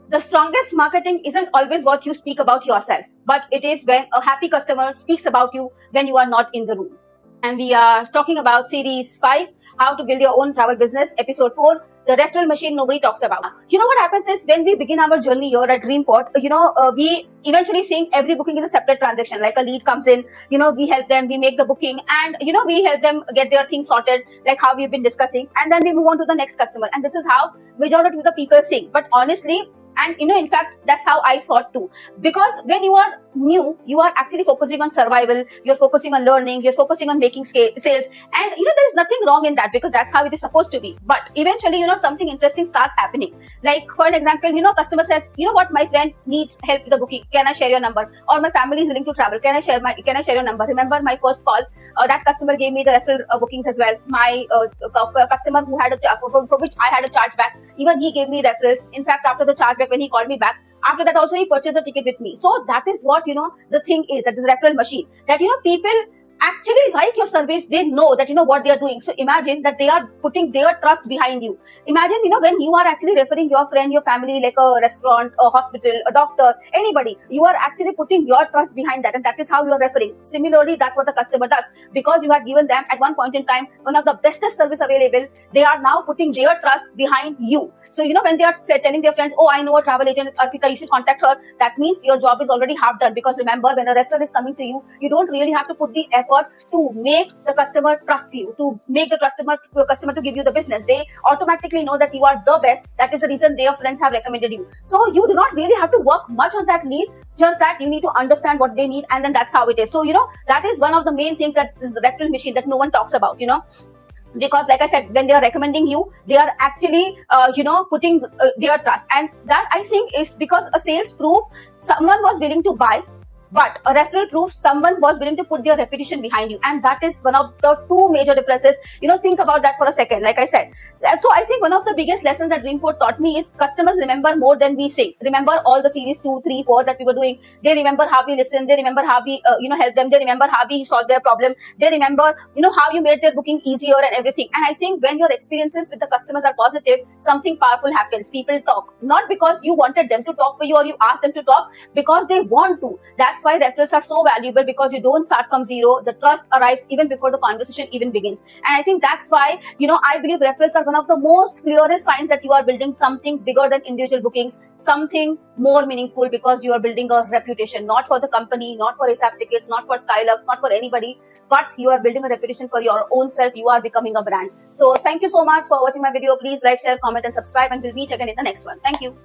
The strongest marketing isn't always what you speak about yourself, but it is when a happy customer speaks about you when you are not in the room. And we are talking about series 5, how to build your own travel business, episode 4, the referral machine nobody talks about. You know what happens is when we begin our journey here at Dreamport, we eventually think every booking is a separate transaction. Like a lead comes in, we help them, we make the booking, and we help them get their things sorted, like how we've been discussing, and then we move on to the next customer. And this is how majority of the people think. But honestly, and in fact, that's how I thought too. Because when you are new, you are actually focusing on survival, you're focusing on learning, you're focusing on making sales. And there's nothing wrong in that, because that's how it is supposed to be. But eventually, something interesting starts happening. Like, for an example, customer says, what, my friend needs help with the booking. Can I share your number? Or my family is willing to travel. Can I share your number? Remember my first call, that customer gave me the referral bookings as well. My customer who had for which I had a chargeback, even he gave me referrals. In fact, after the chargeback, when he called me back, after that also he purchased a ticket with me. So that is what the thing is, that is referral machine, that people actually like your service. They know that what they are doing. So imagine that they are putting their trust behind you. Imagine when you are actually referring your friend, your family, like a restaurant, a hospital, a doctor, anybody, you are actually putting your trust behind that, and that is how you are referring. Similarly, that's what the customer does, because you have given them at one point in time one of the bestest service available. They are now putting their trust behind you. So when they are telling their friends, oh, I know a travel agent, Arpita, you should contact her, that means your job is already half done. Because remember, when a referral is coming to you, you don't really have to put the effort to make the customer trust you, to make the customer to give you the business. They automatically know that you are the best. That is the reason their friends have recommended you. So you do not really have to work much on that lead, just that you need to understand what they need, and then that's how it is. So that is one of the main things, that is the referral machine, that no one talks about, because like I said, when they are recommending you, they are actually putting their trust. And that, I think, is because a sales proof someone was willing to buy, but a referral proof someone was willing to put their reputation behind you. And that is one of the two major differences. Think about that for a second, like I said. So I think one of the biggest lessons that Dreamport taught me is customers remember more than we think. Remember all the series 2, 3, 4 that we were doing. They remember how we listened. They remember how we helped them. They remember how we solved their problem. They remember how you made their booking easier and everything. And I think when your experiences with the customers are positive, something powerful happens. People talk, not because you wanted them to talk for you or you asked them to talk, because they want to. That's why referrals are so valuable, because you don't start from zero. The trust arrives even before the conversation even begins. And I think that's why I believe referrals are one of the most clearest signs that you are building something bigger than individual bookings, something more meaningful, because you are building a reputation, not for the company, not for ASAP tickets, not for Skylux, not for anybody, but you are building a reputation for your own self. You are becoming a brand. So thank you so much for watching my video. Please like, share, comment, and subscribe, and we'll meet again in the next one. Thank you.